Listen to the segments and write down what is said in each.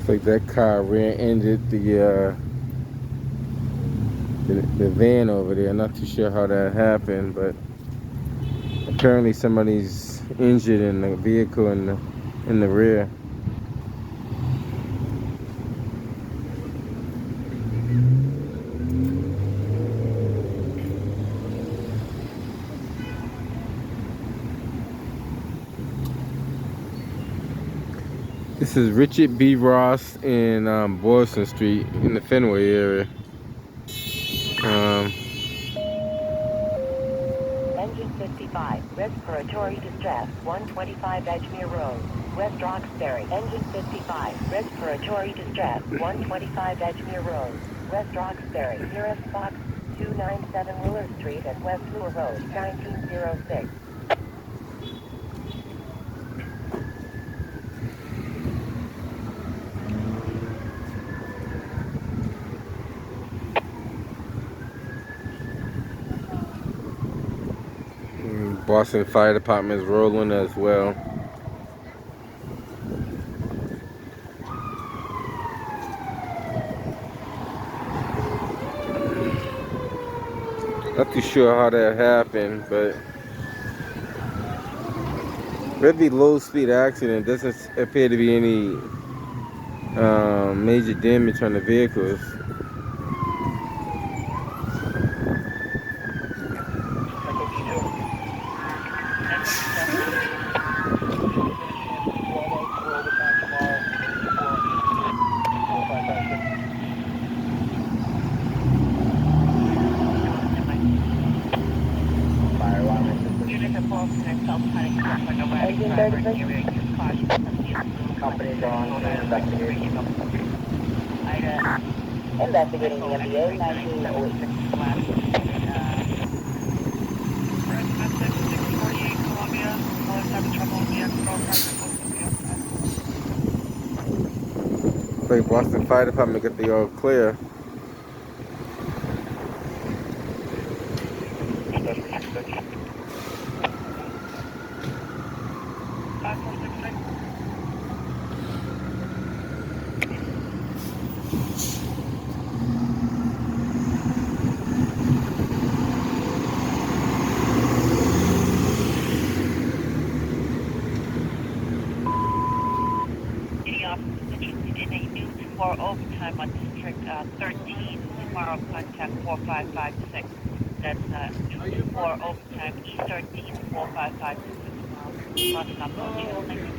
Looks like that car rear-ended the van over there. Not too sure how that happened, but apparently somebody's injured in the vehicle in the rear. This is Richard B. Ross in Boylston Street in the Fenway area. Engine 55, respiratory distress, 125 Edgemere Road, West Roxbury. Engine 55, respiratory distress, 125 Edgemere Road, West Roxbury. Nearest box 297 Willer Street at West Moore Road, 1906. Boston Fire Department is rolling as well. Not too sure how that happened, but very low speed accident. Doesn't appear to be any major damage on the vehicles. Investigating the MBA 1908. Like Boston Fire Department got the all clear. For overtime on District 13, tomorrow contact 4556. That's for overtime E13 4556 tomorrow. Crossing up on channel 19.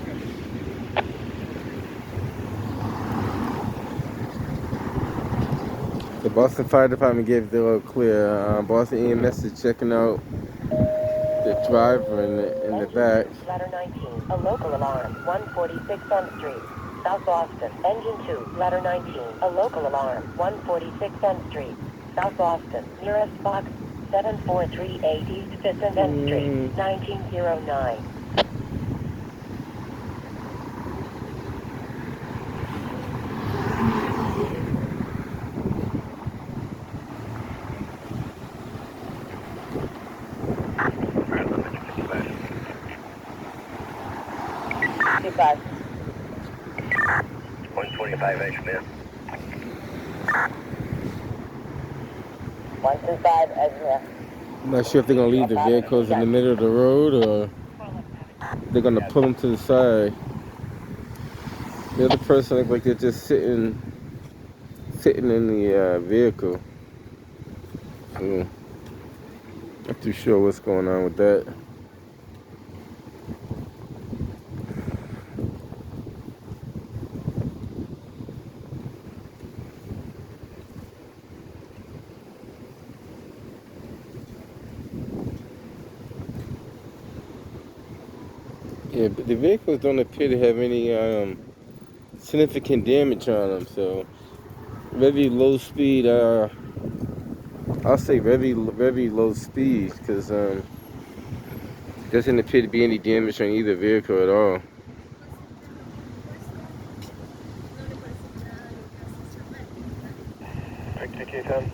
The Boston Fire Department gave the all clear. Boston EMS is checking out the driver in the back. Ladder 19, a local alarm, 146 on Street, South Boston. Engine 2, ladder 19, a local alarm, 146 on Street, South Boston. Nearest box 7438 East 5th and N Street, 1909. Goodbye. 125 Edgemere. 125 Edgemere. I'm not sure if they're gonna leave the vehicles in the middle of the road or they're gonna pull them to the side. The other person looks like they're just sitting in the vehicle. So, not too sure what's going on with that. Yeah, but the vehicles don't appear to have any significant damage on them, so very low speed. I'll say very low speed because doesn't appear to be any damage on either vehicle at all. Victor K10.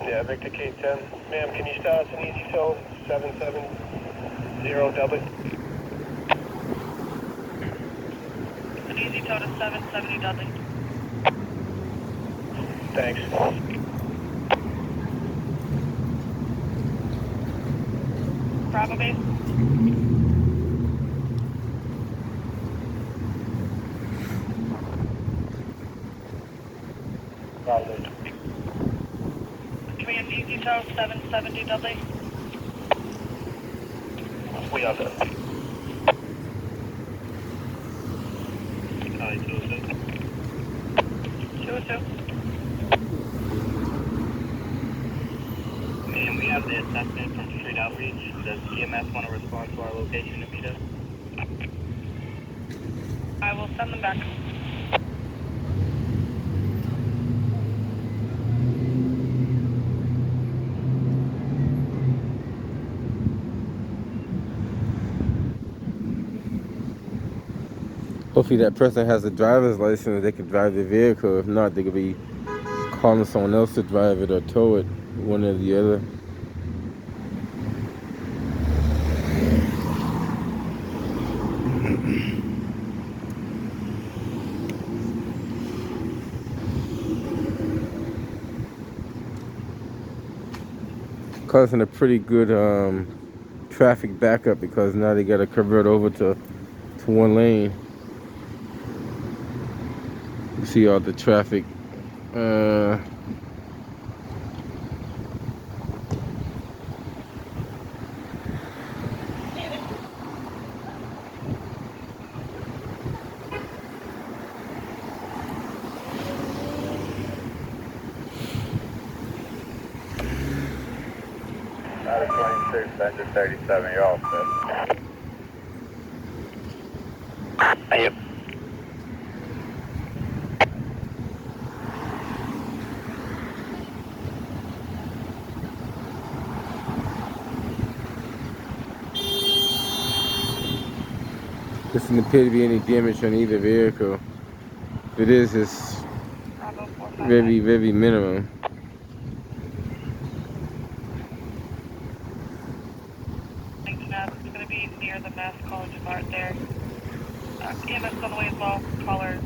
Yeah, Victor K10. Ma'am, can you start us an easy fill 770 double? an easy tow to 770 Dudley. Thanks. Bravo base. Can we have an easy tow 770 Dudley? We are good. Hi, 202. And we have the assessment from Street Outreach. Does EMS want to respond to our location to meet us? I will send them back. Hopefully that person has a driver's license, they can drive the vehicle. If not, they could be calling someone else to drive it or tow it, one or the other. Causing a pretty good traffic backup because now they got to convert over to one lane. You see all the traffic. Out of 26, Fender 37, you're all set. Yep. Doesn't appear to be any damage on either vehicle. If it is, it's Bravo 459. very, very minimum. It's going to be near the Mass College of Art there. EMS on the way as well. Caller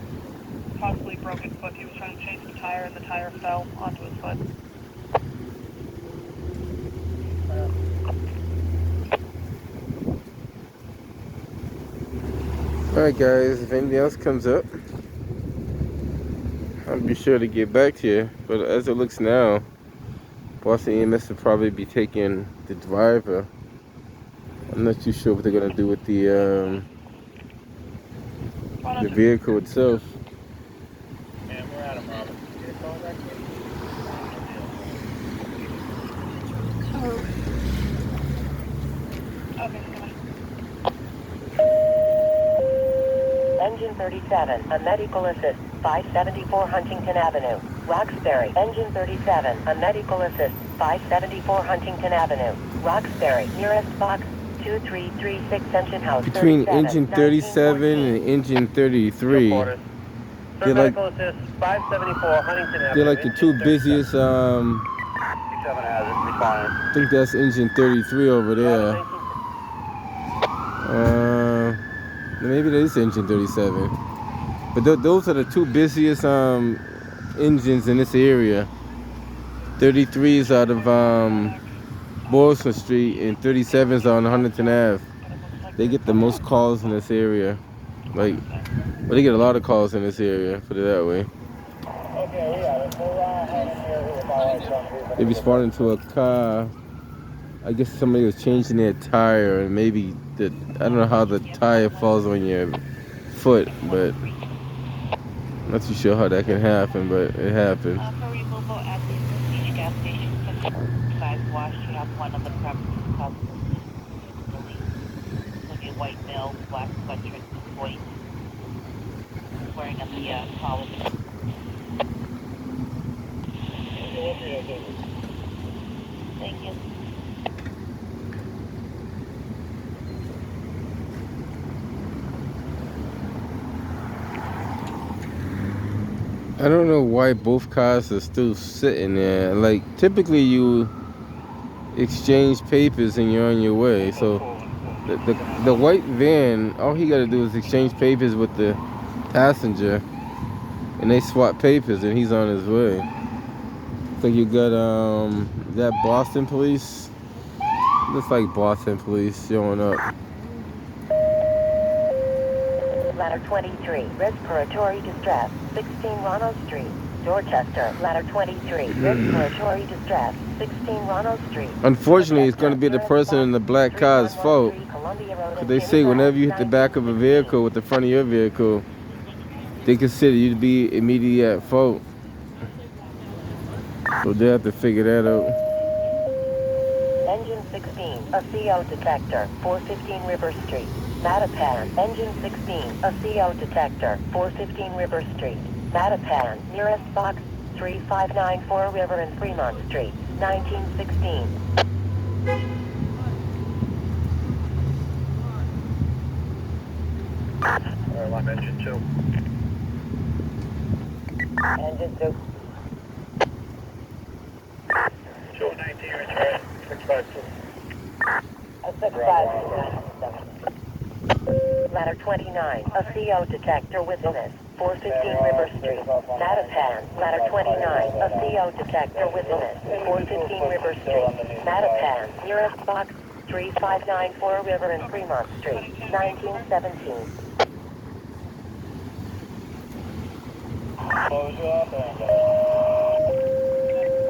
possibly broke his foot. He was trying to change the tire and the tire fell onto his foot. Alright guys, if anything else comes up, I'll be sure to get back to you. But as it looks now, Boylston EMS will probably be taking the driver. I'm not too sure what they're gonna do with the vehicle itself. Man, we're out of Robin. Can you call back Okay, come on. Engine 37, a medical assist, 574 Huntington Avenue, Roxbury. Engine 37, a medical assist, 574 Huntington Avenue, Roxbury. Nearest box 2336 engine house. Between 37, engine 37 and engine 33, they're like 574 Huntington Avenue. they're like the two busiest. 37 has it, responding. I think that's engine 33 over there. Maybe that is engine 37. But those are the two busiest engines in this area. 33 is out of Boylston Street and 37 is on Huntington Ave. They get the most calls in this area. Like, well, they get a lot of calls in this area, put it that way. Okay, we got it. We'll head in here with our They responded to a car. I guess somebody was changing their tire, and maybe I don't know how the tire falls on your foot, but I'm not too sure how that can happen, but it happened. For removal at the each gas station, size wash, you have one on the premises, possible. Including a white male, black sweatshirt, white, wearing a collar. Thank you. I don't know why both cars are still sitting there. Like, typically you exchange papers and you're on your way. So the white van, all he got to do is exchange papers with the passenger, and they swap papers, and he's on his way. So you got that Boston police. Looks like Boston police showing up. Ladder 23, respiratory distress, 16 Ronald Street, Dorchester. Ladder 23, respiratory distress, 16 Ronald Street. Unfortunately, it's going to be the person in the black car's fault. Because they say whenever you hit the back of a vehicle with the front of your vehicle, they consider you to be immediately at fault. So they have to figure that out. Engine 16, a CO detector, 415 River Street. Mattapan. Engine 16, a CO detector, 415 River Street. Mattapan. Nearest box 3594 River and Fremont Street, 1916. I'm engine 2. Engine 2. 219, return 652. A 652. Ladder 29, a CO detector with MS, 415 River Street. Mattapan. Ladder 29, a CO detector with MS, 415 River Street. Mattapan. Nearest box 3594 River and Fremont Street, 1917.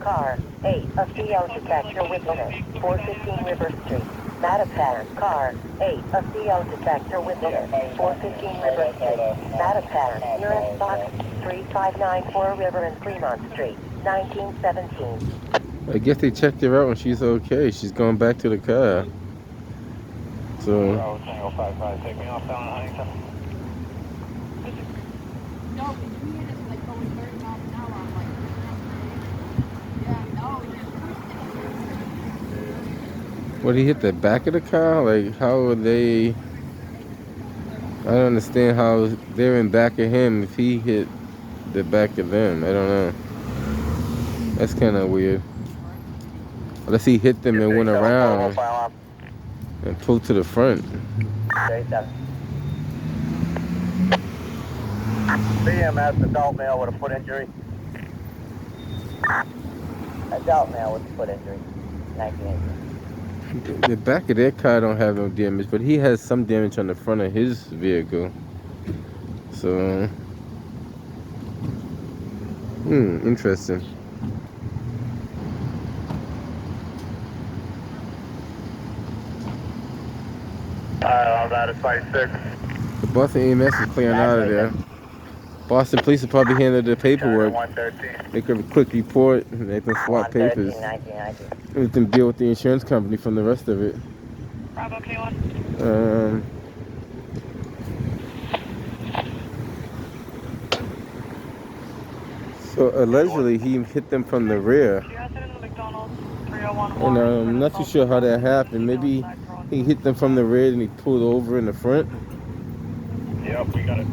Car 8, a CO detector with MS, 415 River Street. Mattapan. Car 8, a CO detector with MS, 415 River Street. Mattapan. Nearest box 3594 River and Fremont Street, 1917. I guess they checked her out and she's okay. She's going back to the car. So. Bravo Tango 55, take me off down in Huntington. No, but you hear this like going 30 miles an hour. I'm like, yeah, no, you just pushed it. What, he hit the back of the car? Like, how are they? I don't understand how they're in back of him if he hit the back of them. I don't know. That's kind of weird. Unless he hit them and went around and pulled to the front. EMS, adult male with a foot injury. Adult male with foot injury, 1918. The back of their car don't have no damage, but he has some damage on the front of his vehicle. So, interesting. I'm out of site 6. The Boston EMS is clearing out of there. Boston police will probably handle the paperwork. 113. Make a quick report, and they can swap papers. 1919. We can deal with the insurance company from the rest of it. Bravo K1. So allegedly he hit them from the rear, You guys in the McDonald's 301. and I'm not too sure how that happened. Maybe he hit them from the rear and he pulled over in the front. Yep, we got it.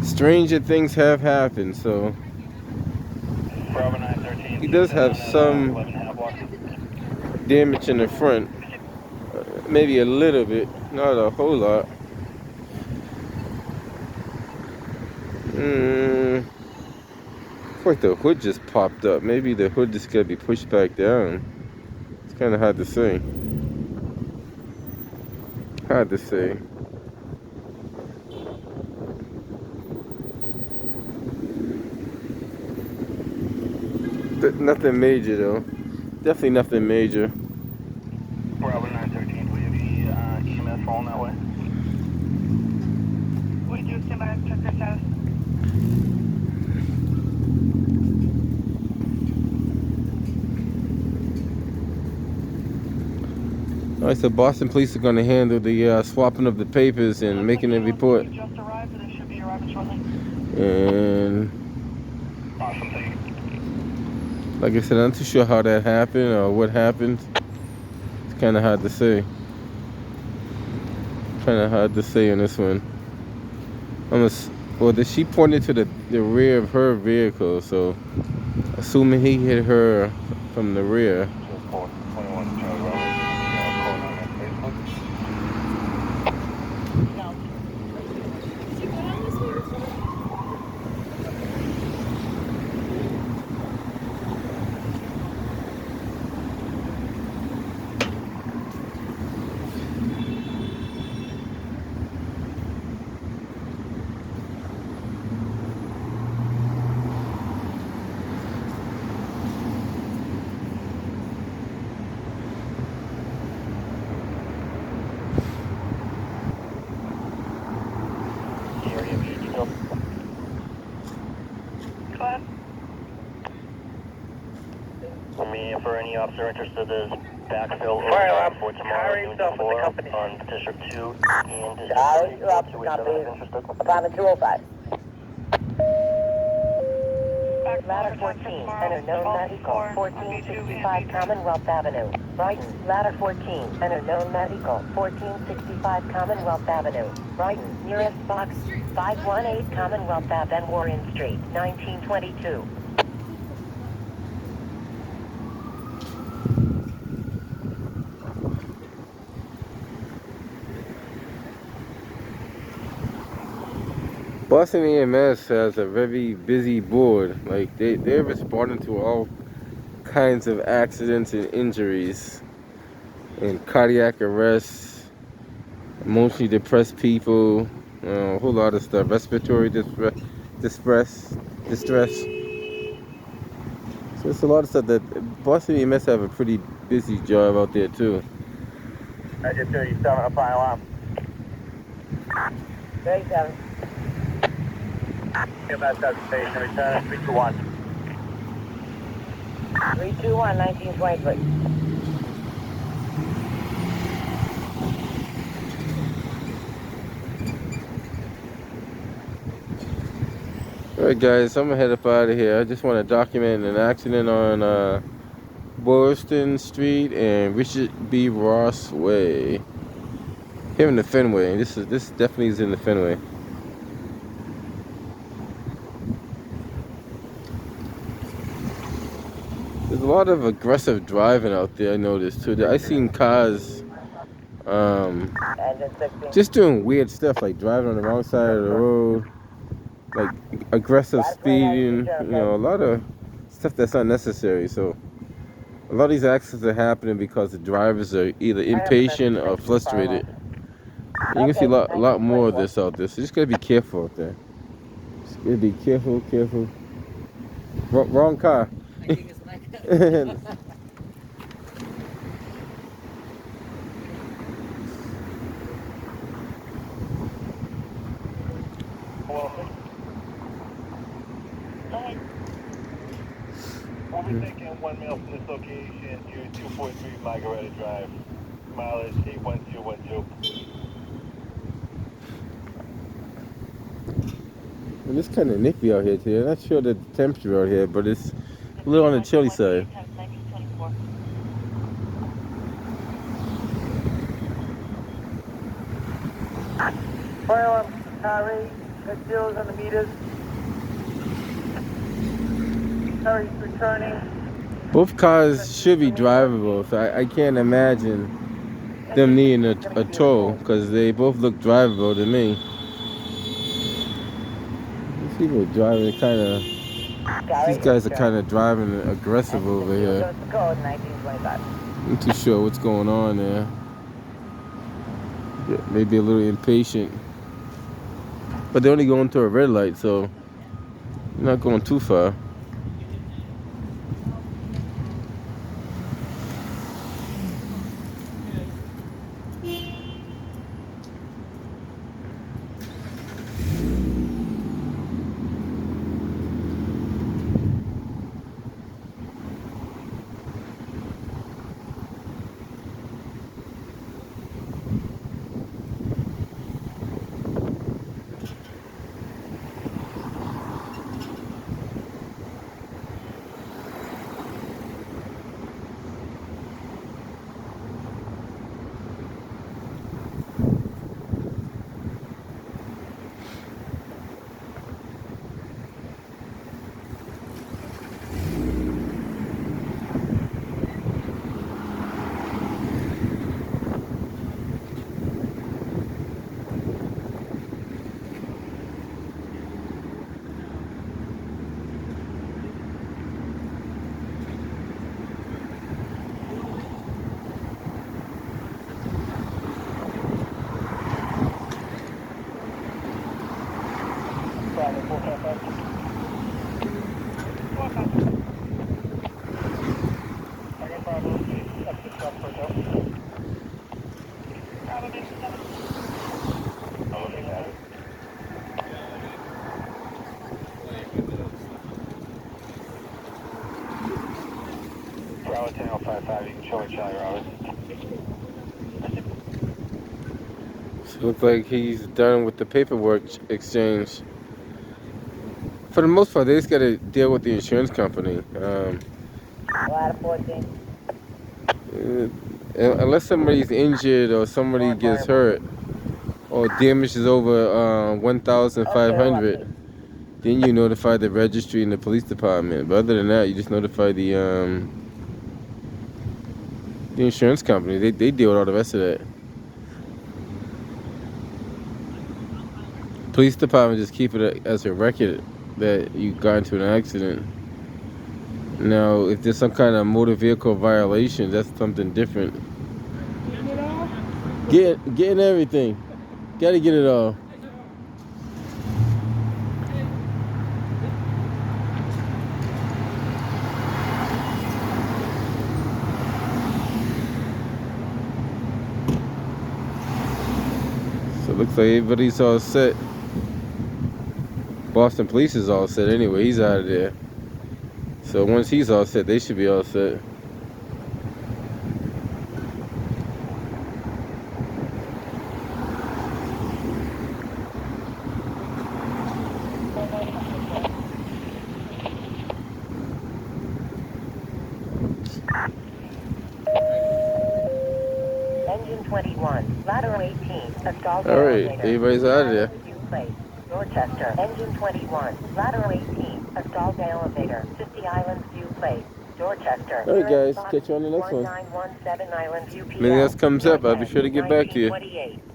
Stranger things have happened, so Bravo 913. he does have some 11.5 block. damage in the front. Maybe a little bit, not a whole lot. Looks like the hood just popped up. Maybe the hood just gotta be pushed back down. It's kind of hard to say. Hard to say. Nothing major though. Definitely nothing major. Bravo 913, do we have EMS falling that way? We do stand by and check their status. Alright, so Boston police are going to handle the swapping of the papers and making a report. We just arrived, and they should be arriving shortly. And Awesome, thank you. like I said, I'm not too sure how that happened or what happened. It's kind of hard to say. Kind of hard to say on this one. She pointed to the rear of her vehicle, so assuming he hit her from the rear. Just 421 Charlie Robert. for any officer interested, there's backfill Fire alarm. for tomorrow, Harry, noon stop to with the 4 company. on District 2 and District Charlie, 3. you're up, To which copy. is interested. Apartment 205. Back Ladder tomorrow, 14, tomorrow, enter known 12 Mexico, 4 on 1465 B2 Commonwealth Avenue. Brighton, ladder 14, enter known Mexico, 1465 Commonwealth Avenue. Brighton, nearest box, 518 Commonwealth Ave, Warren Street, 1922. Boston EMS has a very busy board. Like they're responding to all kinds of accidents and injuries and cardiac arrests, emotionally depressed people, a whole lot of stuff, respiratory distress. So it's a lot of stuff that Boston EMS have a pretty busy job out there too. Engine 37, a fire alarm. 37. EMS destination, return at 321. 321, 1923. Alright guys, I'm gonna head up out of here. I just want to document an accident on Boylston Street and Richard B. Ross Way. Here in the Fenway. This definitely is in the Fenway. There's a lot of aggressive driving out there, I noticed too. I seen cars Engine 16. just doing weird stuff like driving on the wrong side of the road, like aggressive speeding, you know, a lot of stuff that's unnecessary. So a lot of these accidents are happening because the drivers are either impatient or frustrated. You can see a lot more of this out there. So you just gotta be careful out there. Just gotta be careful. Wrong car. We'll be taking 1 mile from this location to 243 Margaretta Drive. Mileage 81212. And it's kind of nippy out here today. I'm not sure the temperature out here, but it's a little on the chilly side. 1924. Fire alarm, Harry. Got zeros on the meters. Harry's returning. Both cars should be drivable, so I can't imagine them needing a tow because they both look drivable to me. These people are driving kind of. These guys are kind of driving aggressive over here. Code 1925. I'm too sure what's going on there. Yeah, maybe a little impatient, but they're only going to a red light, so they're not going too far. Bravo 10, 455, you can show a Charlie Robert. So it looks like he's done with the paperwork exchange. For the most part, they just got to deal with the insurance company. Unless somebody's injured or somebody gets hurt or damage is over 1,500, then you notify the registry and the police department. But other than that, you just notify the insurance company. They deal with all the rest of that. Police department just keep it as a record that you got into an accident. Now, if there's some kind of motor vehicle violation, that's something different. Getting everything. Gotta get it all. So it looks like everybody's all set. Boston Police is all set anyway. He's out of there. So once he's all set, they should be all set. Engine 21, lateral 18, a stalled All right, elevator. everybody's out of there. Dorchester, engine 21, lateral 18, a stalled elevator, 50 Island View Place, Dorchester. All right, guys, catch you on the next one. 1917 Island View. If anything else comes up, I'll be sure to get back to you. 1928.